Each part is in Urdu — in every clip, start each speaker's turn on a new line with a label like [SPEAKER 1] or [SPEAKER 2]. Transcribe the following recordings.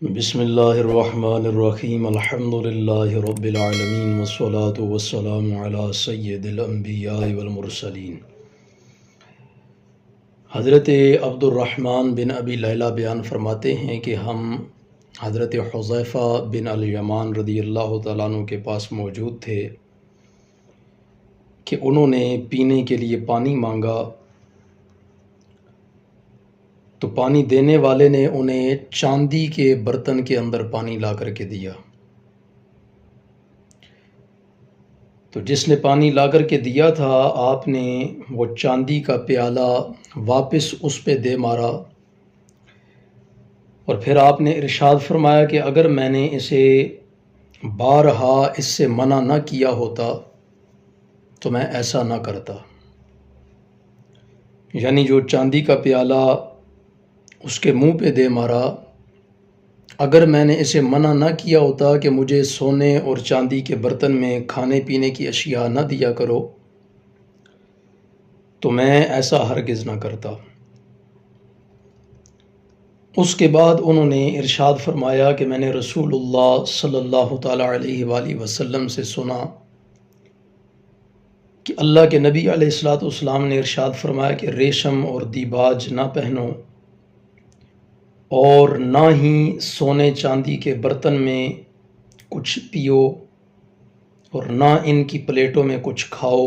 [SPEAKER 1] بسم اللہ الرحمن الرحیم الحمد للہ رب العالمین والصلاة والسلام علی سید الانبیاء والمرسلین۔ حضرت عبد الرحمن بن ابی لیلہ بیان فرماتے ہیں کہ ہم حضرت حذیفہ بن الیمان رضی اللہ تعالیٰ عنہ کے پاس موجود تھے کہ انہوں نے پینے کے لیے پانی مانگا، تو پانی دینے والے نے انہیں چاندی کے برتن کے اندر پانی لا کر کے دیا۔ تو جس نے پانی لا کر کے دیا تھا، آپ نے وہ چاندی کا پیالہ واپس اس پہ دے مارا، اور پھر آپ نے ارشاد فرمایا کہ اگر میں نے اسے بارہا اس سے منع نہ کیا ہوتا تو میں ایسا نہ کرتا۔ یعنی جو چاندی کا پیالہ اس کے منہ پہ دے مارا، اگر میں نے اسے منع نہ کیا ہوتا کہ مجھے سونے اور چاندی کے برتن میں کھانے پینے کی اشیاء نہ دیا کرو، تو میں ایسا ہرگز نہ کرتا۔ اس کے بعد انہوں نے ارشاد فرمایا کہ میں نے رسول اللہ صلی اللہ تعالیٰ علیہ وآلہ وسلم سے سنا کہ اللہ کے نبی علیہ الصلوۃ والسلام نے ارشاد فرمایا کہ ریشم اور دیباج نہ پہنو، اور نہ ہی سونے چاندی کے برتن میں کچھ پیو، اور نہ ان کی پلیٹوں میں کچھ کھاؤ،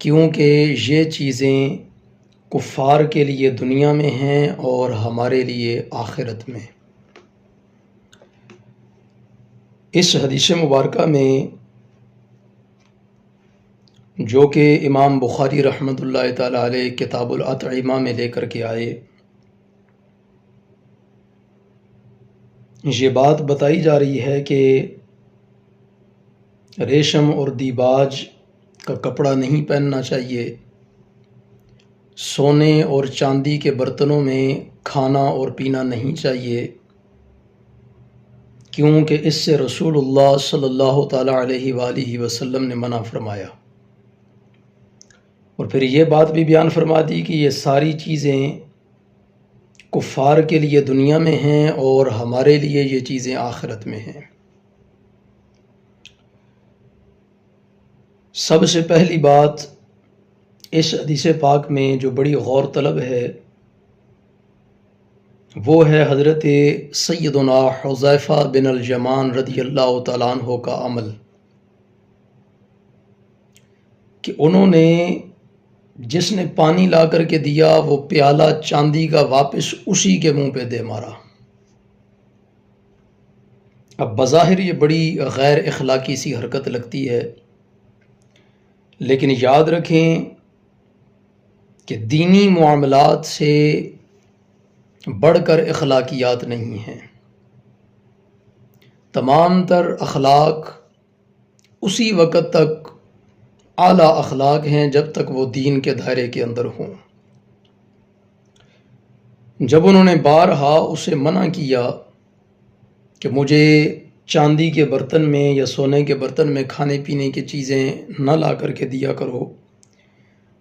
[SPEAKER 1] کیونکہ یہ چیزیں کفار کے لیے دنیا میں ہیں اور ہمارے لیے آخرت میں۔ اس حدیث مبارکہ میں جو کہ امام بخاری رحمۃ اللہ تعالیٰ علیہ کتاب الاطعمہ میں لے کر کے آئے، یہ بات بتائی جا رہی ہے کہ ریشم اور دیباج کا کپڑا نہیں پہننا چاہیے، سونے اور چاندی کے برتنوں میں کھانا اور پینا نہیں چاہیے، کیونکہ اس سے رسول اللہ صلی اللہ تعالیٰ علیہ وآلہ وسلم نے منع فرمایا۔ اور پھر یہ بات بھی بیان فرما دی کہ یہ ساری چیزیں کفار کے لیے دنیا میں ہیں اور ہمارے لیے یہ چیزیں آخرت میں ہیں۔ سب سے پہلی بات اس حدیث پاک میں جو بڑی غور طلب ہے، وہ ہے حضرت سیدنا حذیفہ بن الیمان رضی اللہ تعالیٰ عنہ کا عمل، کہ انہوں نے جس نے پانی لا کر کے دیا وہ پیالہ چاندی کا واپس اسی کے منہ پہ دے مارا۔ اب بظاہر یہ بڑی غیر اخلاقی سی حرکت لگتی ہے، لیکن یاد رکھیں کہ دینی معاملات سے بڑھ کر اخلاقیات نہیں ہیں۔ تمام تر اخلاق اسی وقت تک اعلیٰ اخلاق ہیں جب تک وہ دین کے دائرے کے اندر ہوں۔ جب انہوں نے بارہا اسے منع کیا کہ مجھے چاندی کے برتن میں یا سونے کے برتن میں کھانے پینے کی چیزیں نہ لا کر کے دیا کرو،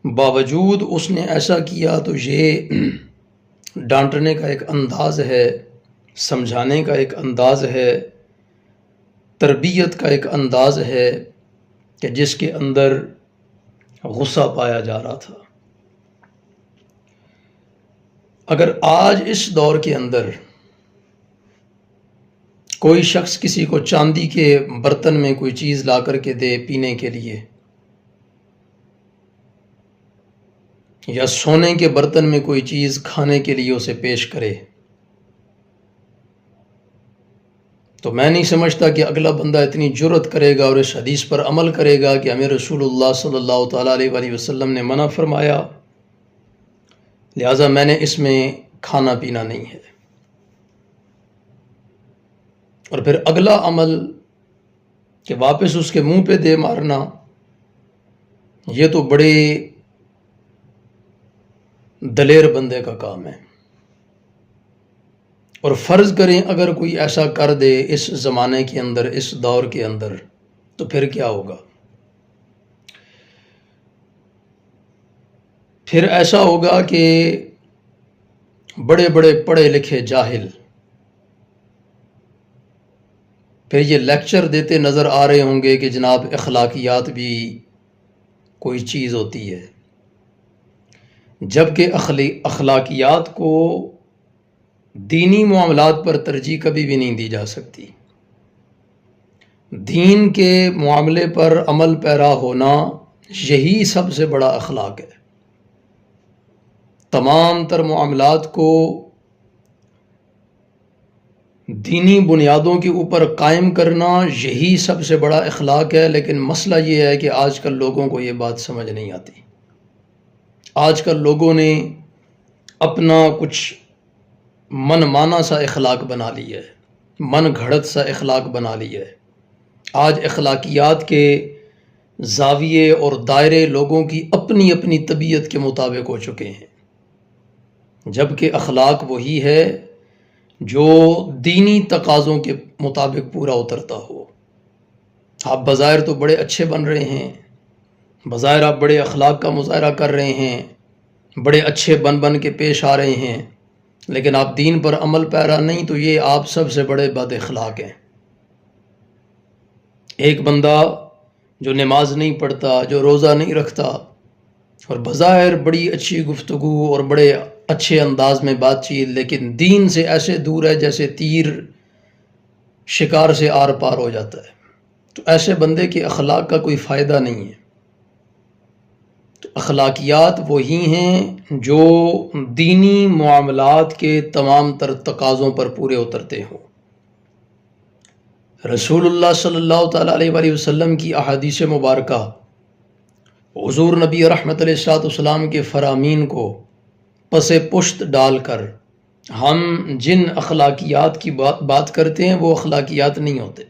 [SPEAKER 1] باوجود اس نے ایسا کیا، تو یہ ڈانٹنے کا ایک انداز ہے، سمجھانے کا ایک انداز ہے، تربیت کا ایک انداز ہے کہ جس کے اندر غصہ پایا جا رہا تھا۔ اگر آج اس دور کے اندر کوئی شخص کسی کو چاندی کے برتن میں کوئی چیز لا کر کے دے پینے کے لیے، یا سونے کے برتن میں کوئی چیز کھانے کے لیے اسے پیش کرے، تو میں نہیں سمجھتا کہ اگلا بندہ اتنی جرأت کرے گا اور اس حدیث پر عمل کرے گا کہ ہمیں رسول اللہ صلی اللہ تعالیٰ علیہ وآلہ وسلم نے منع فرمایا، لہٰذا میں نے اس میں کھانا پینا نہیں ہے۔ اور پھر اگلا عمل کہ واپس اس کے منہ پہ دے مارنا، یہ تو بڑے دلیر بندے کا کام ہے۔ اور فرض کریں اگر کوئی ایسا کر دے اس زمانے کے اندر، اس دور کے اندر، تو پھر کیا ہوگا؟ پھر ایسا ہوگا کہ بڑے بڑے پڑھے لکھے جاہل پھر یہ لیکچر دیتے نظر آ رہے ہوں گے کہ جناب اخلاقیات بھی کوئی چیز ہوتی ہے، جبکہ اخلاقیات کو دینی معاملات پر ترجیح کبھی بھی نہیں دی جا سکتی۔ دین کے معاملے پر عمل پیرا ہونا یہی سب سے بڑا اخلاق ہے۔ تمام تر معاملات کو دینی بنیادوں کے اوپر قائم کرنا یہی سب سے بڑا اخلاق ہے، لیکن مسئلہ یہ ہے کہ آج کل لوگوں کو یہ بات سمجھ نہیں آتی۔ آج کل لوگوں نے اپنا کچھ من مانا سا اخلاق بنا لیا ہے، من گھڑت سا اخلاق بنا لیا ہے۔ آج اخلاقیات کے زاویے اور دائرے لوگوں کی اپنی اپنی طبیعت کے مطابق ہو چکے ہیں، جبکہ اخلاق وہی ہے جو دینی تقاضوں کے مطابق پورا اترتا ہو۔ آپ بظاہر تو بڑے اچھے بن رہے ہیں، بظاہر آپ بڑے اخلاق کا مظاہرہ کر رہے ہیں، بڑے اچھے بن کے پیش آ رہے ہیں، لیکن آپ دین پر عمل پیرا نہیں، تو یہ آپ سب سے بڑے بد اخلاق ہیں۔ ایک بندہ جو نماز نہیں پڑھتا، جو روزہ نہیں رکھتا، اور بظاہر بڑی اچھی گفتگو اور بڑے اچھے انداز میں بات چیت، لیکن دین سے ایسے دور ہے جیسے تیر شکار سے آر پار ہو جاتا ہے، تو ایسے بندے کے اخلاق کا کوئی فائدہ نہیں ہے۔ تو اخلاقیات وہی ہیں جو دینی معاملات کے تمام تر تقاضوں پر پورے اترتے ہوں۔ رسول اللہ صلی اللہ تعالیٰ علیہ وآلہ وسلم کی احادیث مبارکہ، حضور نبی رحمت علیہ السلام کے فرامین کو پس پشت ڈال کر ہم جن اخلاقیات کی بات کرتے ہیں وہ اخلاقیات نہیں ہوتے،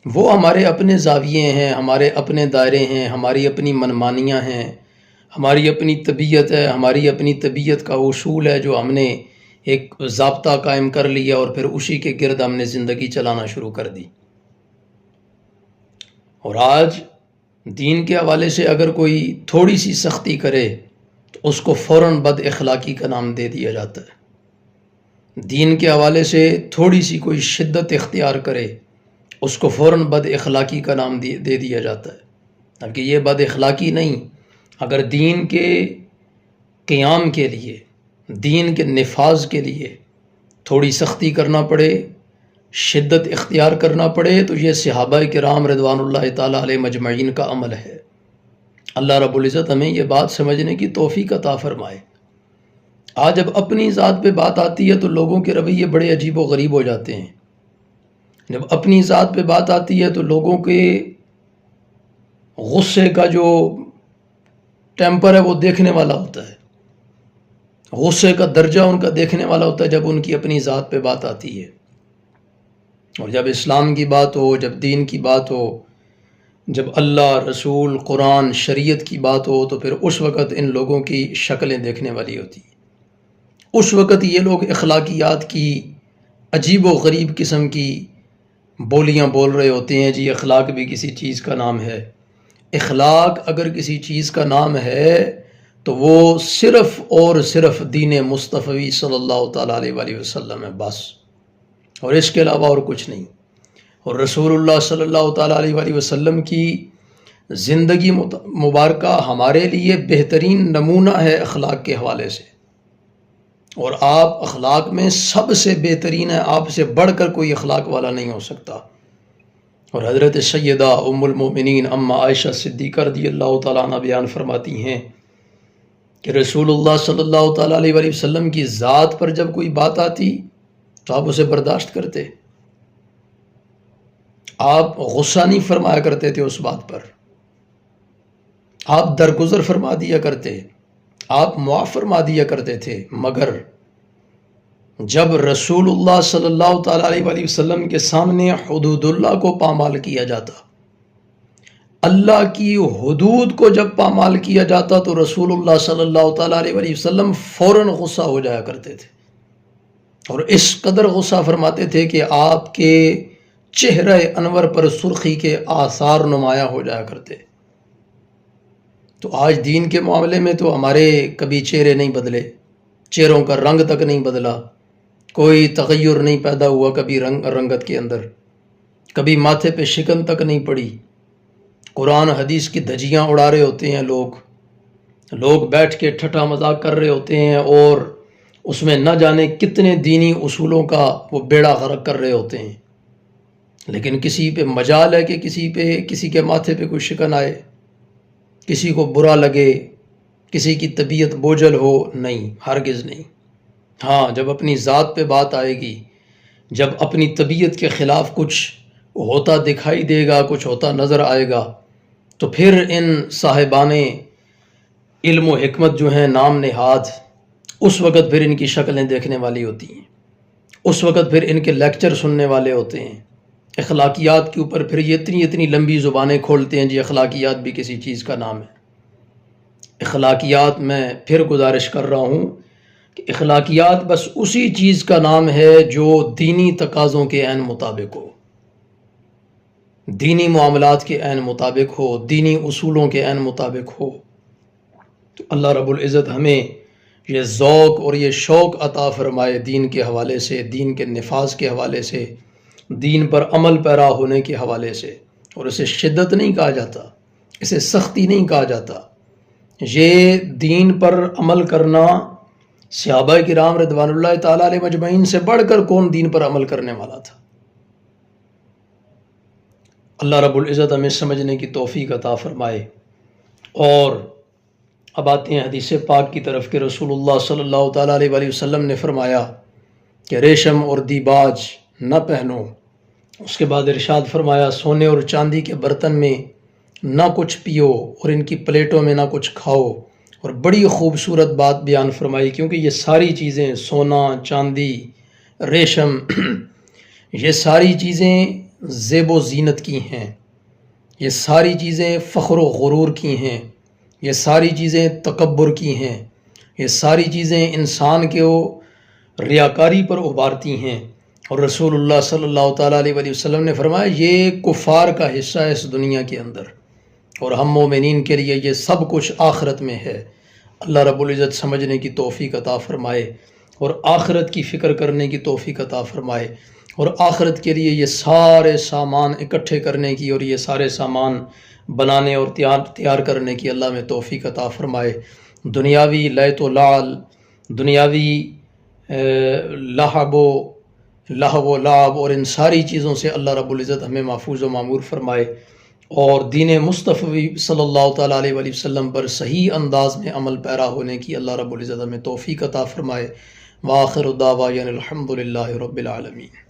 [SPEAKER 1] وہ ہمارے اپنے زاویے ہیں، ہمارے اپنے دائرے ہیں، ہماری اپنی منمانیاں ہیں، ہماری اپنی طبیعت ہے، ہماری اپنی طبیعت کا اصول ہے جو ہم نے ایک ضابطہ قائم کر لیا اور پھر اسی کے گرد ہم نے زندگی چلانا شروع کر دی۔ اور آج دین کے حوالے سے اگر کوئی تھوڑی سی سختی کرے تو اس کو فوراً بد اخلاقی کا نام دے دیا جاتا ہے۔ دین کے حوالے سے تھوڑی سی کوئی شدت اختیار کرے اس کو فوراً بد اخلاقی کا نام دے دیا جاتا ہے، تاکہ یہ بد اخلاقی نہیں۔ اگر دین کے قیام کے لیے، دین کے نفاذ کے لیے تھوڑی سختی کرنا پڑے، شدت اختیار کرنا پڑے، تو یہ صحابہ کرام رضوان اللہ تعالیٰ علیہ مجمعین کا عمل ہے۔ اللہ رب العزت ہمیں یہ بات سمجھنے کی توفیق عطا فرمائے۔ آج جب اپنی ذات پہ بات آتی ہے تو لوگوں کے رویے بڑے عجیب و غریب ہو جاتے ہیں۔ جب اپنی ذات پہ بات آتی ہے تو لوگوں کے غصے کا جو ٹیمپر ہے وہ دیکھنے والا ہوتا ہے، غصے کا درجہ ان کا دیکھنے والا ہوتا ہے جب ان کی اپنی ذات پہ بات آتی ہے۔ اور جب اسلام کی بات ہو، جب دین کی بات ہو، جب اللہ، رسول، قرآن، شریعت کی بات ہو، تو پھر اس وقت ان لوگوں کی شکلیں دیکھنے والی ہوتی ہیں۔ اس وقت یہ لوگ اخلاقیات کی عجیب و غریب قسم کی بولیاں بول رہے ہوتے ہیں۔ جی اخلاق بھی کسی چیز کا نام ہے۔ اخلاق اگر کسی چیز کا نام ہے تو وہ صرف اور صرف دین مصطفی صلی اللہ تعالیٰ علیہ وآلہ وسلم ہے، بس، اور اس کے علاوہ اور کچھ نہیں۔ اور رسول اللہ صلی اللہ تعالیٰ علیہ وآلہ وسلم کی زندگی مبارکہ ہمارے لیے بہترین نمونہ ہے اخلاق کے حوالے سے، اور آپ اخلاق میں سب سے بہترین ہیں، آپ سے بڑھ کر کوئی اخلاق والا نہیں ہو سکتا۔ اور حضرت سیدہ ام المؤمنین اما عائشہ صدیقہ رضی اللہ تعالیٰ عنہ بیان فرماتی ہیں کہ رسول اللہ صلی اللہ تعالیٰ علیہ وآلہ وسلم کی ذات پر جب کوئی بات آتی تو آپ اسے برداشت کرتے، آپ غصہ نہیں فرمایا کرتے تھے اس بات پر، آپ درگزر فرما دیا کرتے، آپ معاف فرما دیا کرتے تھے۔ مگر جب رسول اللہ صلی اللہ تعالیٰ علیہ وآلہ وسلم کے سامنے حدود اللہ کو پامال کیا جاتا، اللہ کی حدود کو جب پامال کیا جاتا، تو رسول اللہ صلی اللہ تعالیٰ علیہ وآلہ وسلم فوراً غصہ ہو جایا کرتے تھے، اور اس قدر غصہ فرماتے تھے کہ آپ کے چہرہ انور پر سرخی کے آثار نمایاں ہو جایا کرتے۔ تو آج دین کے معاملے میں تو ہمارے کبھی چہرے نہیں بدلے، چہروں کا رنگ تک نہیں بدلا، کوئی تغیر نہیں پیدا ہوا کبھی رنگت کے اندر، کبھی ماتھے پہ شکن تک نہیں پڑی، قرآن حدیث کی دھجیاں اڑا رہے ہوتے ہیں لوگ بیٹھ کے ٹھٹا مذاق کر رہے ہوتے ہیں، اور اس میں نہ جانے کتنے دینی اصولوں کا وہ بیڑا غرق کر رہے ہوتے ہیں، لیکن کسی پہ مجال ہے کہ کسی کے ماتھے پہ کوئی شکن آئے، کسی کو برا لگے، کسی کی طبیعت بوجھل ہو؟ نہیں، ہرگز نہیں۔ ہاں، جب اپنی ذات پہ بات آئے گی، جب اپنی طبیعت کے خلاف کچھ ہوتا دکھائی دے گا، کچھ ہوتا نظر آئے گا، تو پھر ان صاحبان علم و حکمت جو ہیں نام نہاد، اس وقت پھر ان کی شکلیں دیکھنے والی ہوتی ہیں، اس وقت پھر ان کے لیکچر سننے والے ہوتے ہیں۔ اخلاقیات کے اوپر پھر یہ اتنی لمبی زبانیں کھولتے ہیں، جی اخلاقیات بھی کسی چیز کا نام ہے۔ اخلاقیات، میں پھر گزارش کر رہا ہوں کہ اخلاقیات بس اسی چیز کا نام ہے جو دینی تقاضوں کے عین مطابق ہو، دینی معاملات کے عین مطابق ہو، دینی اصولوں کے عین مطابق ہو۔ تو اللہ رب العزت ہمیں یہ ذوق اور یہ شوق عطا فرمائے، دین کے حوالے سے، دین کے نفاذ کے حوالے سے، دین پر عمل پیرا ہونے کے حوالے سے۔ اور اسے شدت نہیں کہا جاتا، اسے سختی نہیں کہا جاتا۔ یہ دین پر عمل کرنا، صحابہ کرام رضوان اللہ تعالیٰ علیہ مجمعین سے بڑھ کر کون دین پر عمل کرنے والا تھا؟ اللہ رب العزت ہمیں سمجھنے کی توفیق عطا فرمائے۔ اور اب آتے ہیں حدیث پاک کی طرف کہ رسول اللہ صلی اللہ تعالیٰ علیہ وآلہ وسلم نے فرمایا کہ ریشم اور دیباج نہ پہنو۔ اس کے بعد ارشاد فرمایا سونے اور چاندی کے برتن میں نہ کچھ پیو اور ان کی پلیٹوں میں نہ کچھ کھاؤ۔ اور بڑی خوبصورت بات بیان فرمائی، کیونکہ یہ ساری چیزیں، سونا، چاندی، ریشم، یہ ساری چیزیں زیب و زینت کی ہیں، یہ ساری چیزیں فخر و غرور کی ہیں، یہ ساری چیزیں تکبر کی ہیں، یہ ساری چیزیں انسان کے ریاکاری پر ابھارتی ہیں۔ اور رسول اللہ صلی اللہ تعالیٰ علیہ وآلہ وسلم نے فرمایا یہ کفار کا حصہ ہے اس دنیا کے اندر، اور ہم مومنین کے لیے یہ سب کچھ آخرت میں ہے۔ اللہ رب العزت سمجھنے کی توفیق عطا فرمائے اور آخرت کی فکر کرنے کی توفیق عطا فرمائے، اور آخرت کے لیے یہ سارے سامان اکٹھے کرنے کی اور یہ سارے سامان بنانے اور تیار کرنے کی اللہ میں توفیق عطا فرمائے۔ دنیاوی لیت و لعل، دنیاوی لہو و لعب اور ان ساری چیزوں سے اللہ رب العزت ہمیں محفوظ و معمور فرمائے، اور دین مصطفی صلی اللہ تعالیٰ علیہ وآلہ وسلم پر صحیح انداز میں عمل پیرا ہونے کی اللہ رب العزت ہمیں توفیق عطا فرمائے۔ وآخر دعوانا الحمد للہ رب العالمین۔